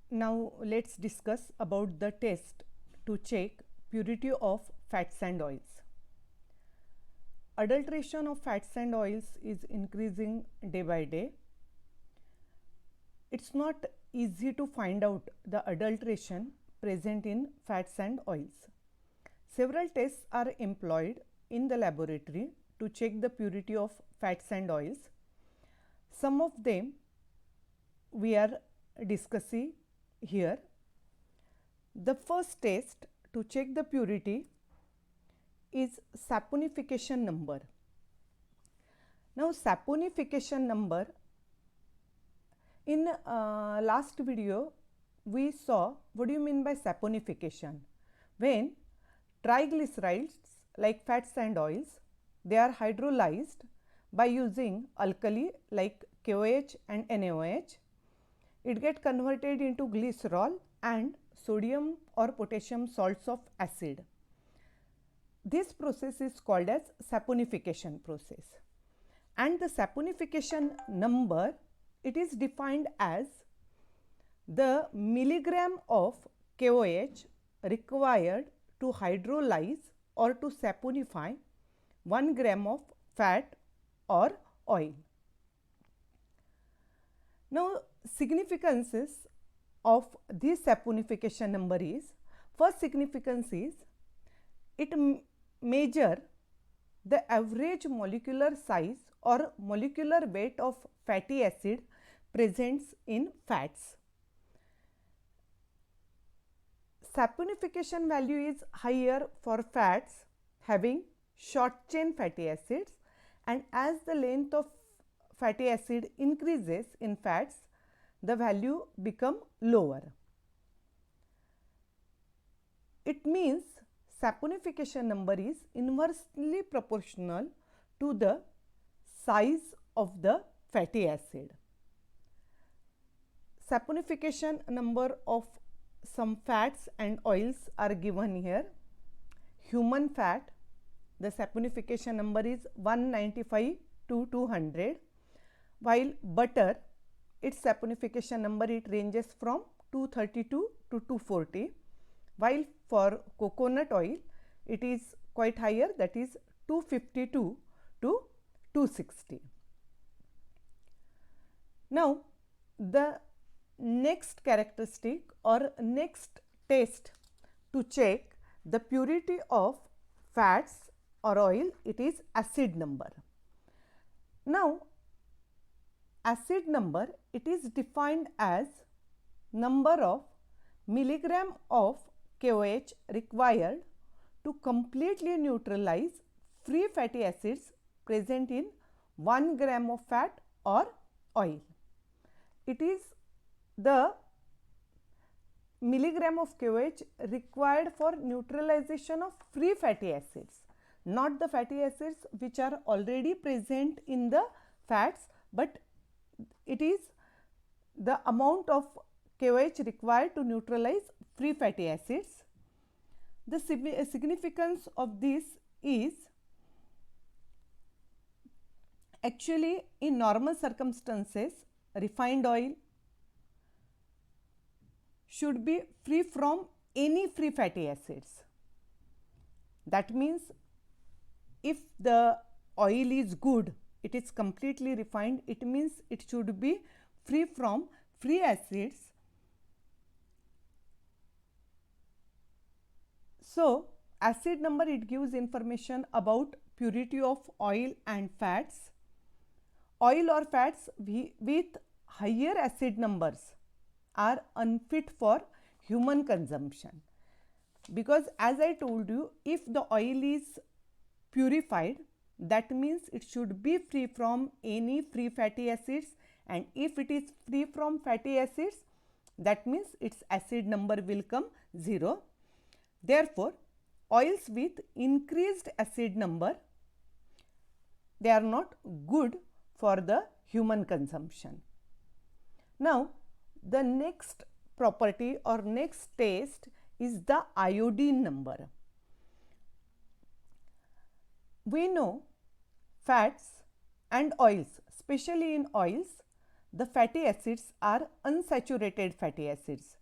Now let's discuss about the test to check purity of fats and oils. Adulteration of fats and oils is increasing day by day. It's not easy to find out the adulteration present in fats and oils. Several tests are employed in the laboratory to check the purity of fats and oils. Some of them we are discussing here. The first test to check the purity is saponification number. Now, saponification number, in last video we saw what do you mean by saponification. When triglycerides like fats and oils, they are hydrolyzed by using alkali like KOH and NaOH, it gets converted into glycerol and sodium or potassium salts of acid. This process is called as saponification process, and the saponification number, it is defined as the milligram of KOH required to hydrolyze or to saponify 1 gram of fat or oil. Now, significances of this saponification number is, first significance is it measure the average molecular size or molecular weight of fatty acid presents in fats. Saponification value is higher for fats having short chain fatty acids, and as the length of fatty acid increases in fats, the value become lower. It means saponification number is inversely proportional to the size of the fatty acid. Saponification number of some fats and oils are given here. Human fat, the saponification number is 195 to 200, while butter, its saponification number, it ranges from 232 to 240, while for coconut oil it is quite higher, that is 252 to 260. Now, the next characteristic or next test to check the purity of fats or oil, it is acid number. Now, acid number, it is defined as number of milligram of KOH required to completely neutralize free fatty acids present in 1 gram of fat or oil. It is the milligram of KOH required for neutralization of free fatty acids, not the fatty acids which are already present in the fats, but it is the amount of KOH required to neutralize free fatty acids. The significance of this is, actually in normal circumstances refined oil should be free from any free fatty acids. That means if the oil is good, it is completely refined, it means it should be free from free acids. So, acid number, it gives information about purity of oil and fats. Oil or fats with higher acid numbers are unfit for human consumption, because as I told you, if the oil is purified, that means it should be free from any free fatty acids, and if it is free from fatty acids, that means its acid number will come 0. Therefore, oils with increased acid number, they are not good for the human consumption. Now, the next property or next test is the iodine number. We know fats and oils, especially in oils, the fatty acids are unsaturated fatty acids.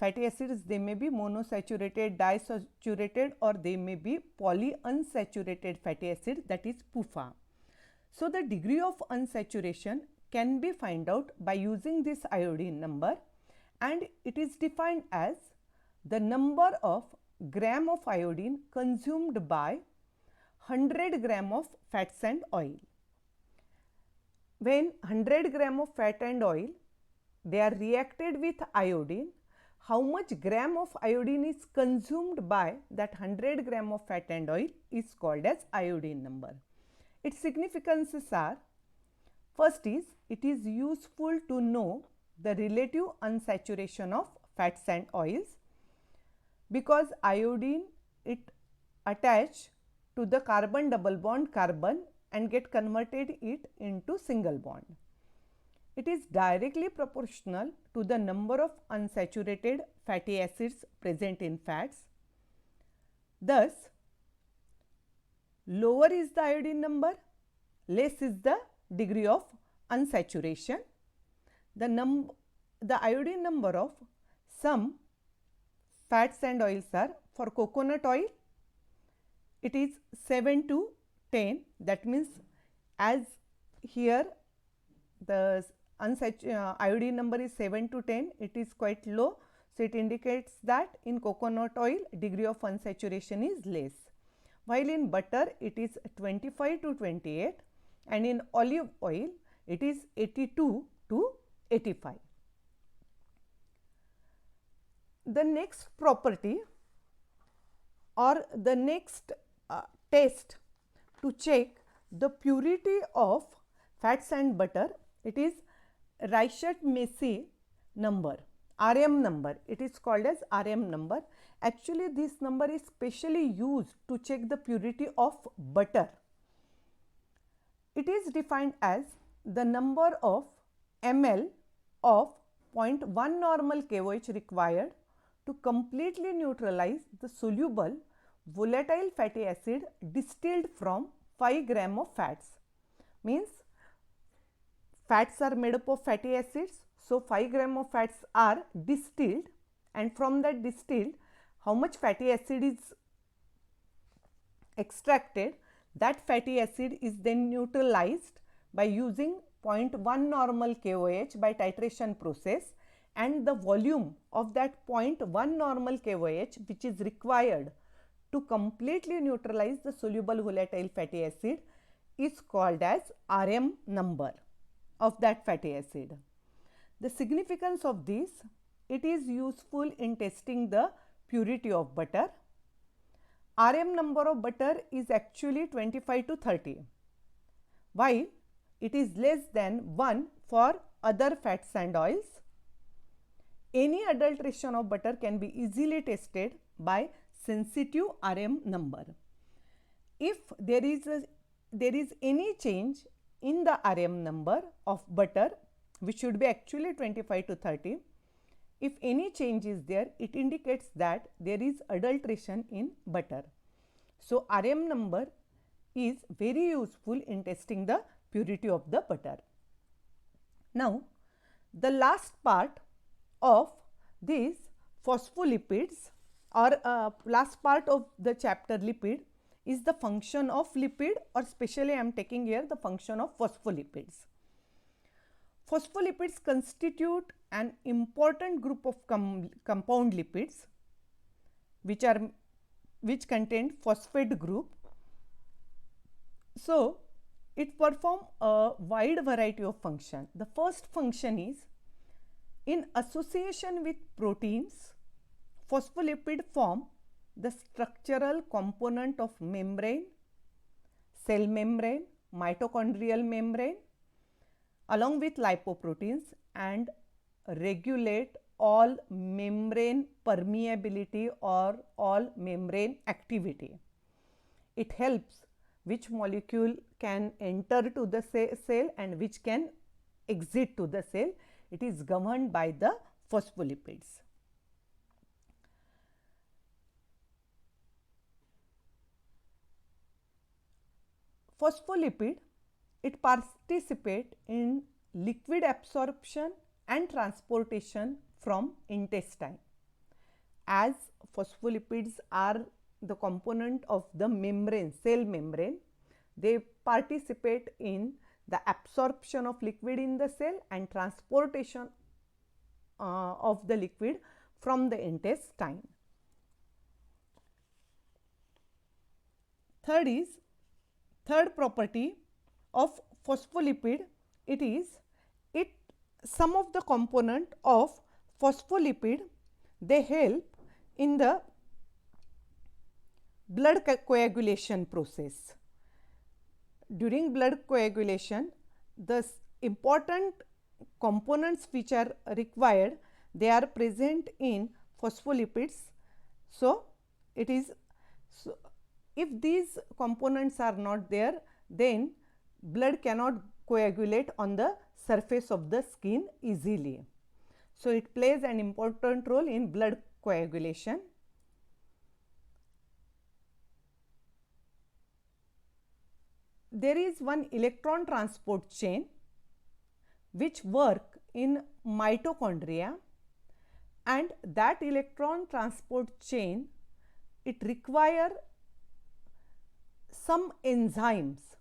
fatty acids, they may be monosaturated, disaturated, or they may be polyunsaturated fatty acids, that is PUFA. So, the degree of unsaturation can be found out by using this iodine number, and it is defined as the number of gram of iodine consumed by 100 gram of fats and oil. When 100 gram of fat and oil, they are reacted with iodine, how much gram of iodine is consumed by that 100 gram of fat and oil is called as iodine number. Its significances are, first is, it is useful to know the relative unsaturation of fats and oils, because iodine, it attach to the carbon double bond carbon and get converted it into single bond. It is directly proportional to the number of unsaturated fatty acids present in fats. Thus, lower is the iodine number, less is the degree of unsaturation. The iodine number of some fats and oils are, for coconut oil, it is 7 to 10. That means, as here the iodine number is 7 to 10, it is quite low. So, it indicates that in coconut oil degree of unsaturation is less, while in butter it is 25 to 28, and in olive oil it is 82 to 85. The next property or the next test to check the purity of fats and butter, it is Reichert-Macy number, RM number. It is called as RM number. Actually, this number is specially used to check the purity of butter. It is defined as the number of ml of 0.1 normal KOH required to completely neutralize the soluble volatile fatty acid distilled from 5 gram of fats. Means fats are made up of fatty acids. So, 5 gram of fats are distilled, and from that distilled, how much fatty acid is extracted, that fatty acid is then neutralized by using 0.1 normal KOH by titration process, and the volume of that 0.1 normal KOH which is required to completely neutralize the soluble volatile fatty acid is called as RM number of that fatty acid. The significance of this, it is useful in testing the purity of butter. RM number of butter is actually 25 to 30, while it is less than 1 for other fats and oils. Any adulteration of butter can be easily tested by sensitive RM number. If there is any change in the RM number of butter, which should be actually 25 to 30, if any change is there, it indicates that there is adulteration in butter. So, RM number is very useful in testing the purity of the butter. Now, the last part of this phospholipids or last part of the chapter lipid is the function of lipid, or specially I am taking here the function of phospholipids. Phospholipids constitute an important group of compound lipids which contain phosphate group. So, it perform a wide variety of function. The first function is, in association with proteins, phospholipid form the structural component of membrane, cell membrane, mitochondrial membrane along with lipoproteins, and regulate all membrane permeability or all membrane activity. It helps which molecule can enter to the cell and which can exit to the cell. It is governed by the phospholipids. Phospholipid, it participates in liquid absorption and transportation from intestine. as phospholipids are the component of the membrane, cell membrane, they participate in the absorption of liquid in the cell and transportation of the liquid from the intestine. Third property of phospholipid, some of the component of phospholipid, they help in the blood coagulation process. During blood coagulation, the important components which are required, they are present in phospholipids. So, if these components are not there, then blood cannot coagulate on the surface of the skin easily. So, it plays an important role in blood coagulation. There is one electron transport chain which work in mitochondria, and that electron transport chain, it require some enzymes,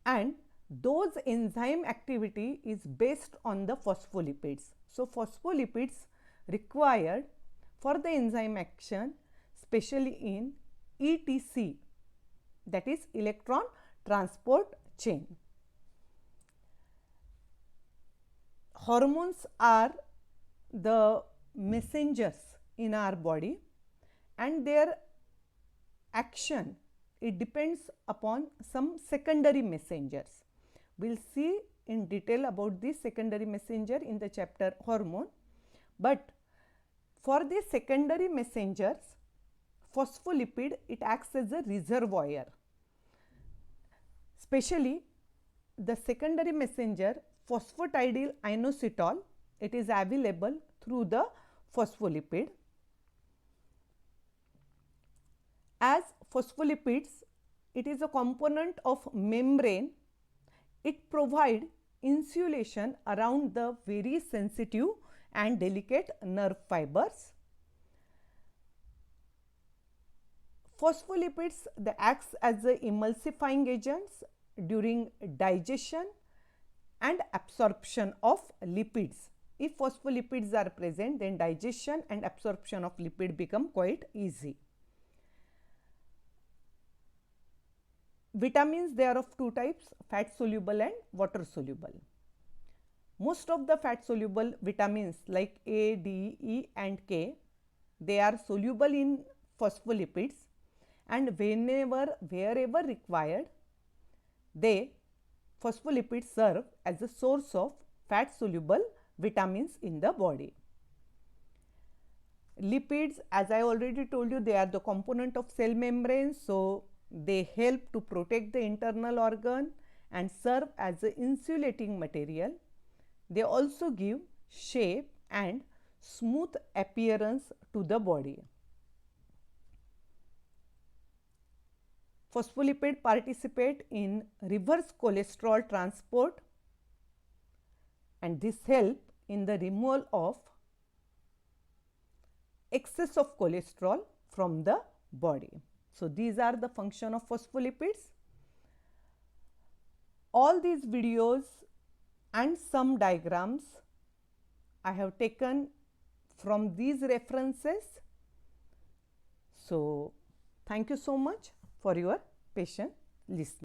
and those enzyme activity is based on the phospholipids. So, phospholipids required for the enzyme action, especially in ETC, that is electron transport chain. Hormones are the messengers in our body, and their action, it depends upon some secondary messengers. We will see in detail about this secondary messenger in the chapter hormone, but for the secondary messengers, phospholipid, it acts as a reservoir. Especially the secondary messenger phosphatidyl inositol, it is available through the phospholipid. As phospholipids, it is a component of membrane, it provides insulation around the very sensitive and delicate nerve fibers. Phospholipids, they acts as the emulsifying agents during digestion and absorption of lipids. If phospholipids are present, then digestion and absorption of lipid become quite easy. Vitamins, they are of two types, fat soluble and water soluble. Most of the fat soluble vitamins like A, D, E and K, they are soluble in phospholipids, and wherever required, phospholipids serve as a source of fat soluble vitamins in the body. Lipids, as I already told you, they are the component of cell membrane, so they help to protect the internal organ and serve as an insulating material. They also give shape and smooth appearance to the body. Phospholipid participate in reverse cholesterol transport, and this help in the removal of excess of cholesterol from the body. So, these are the function of phospholipids. All these videos and some diagrams I have taken from these references. So, thank you so much for your patient listening.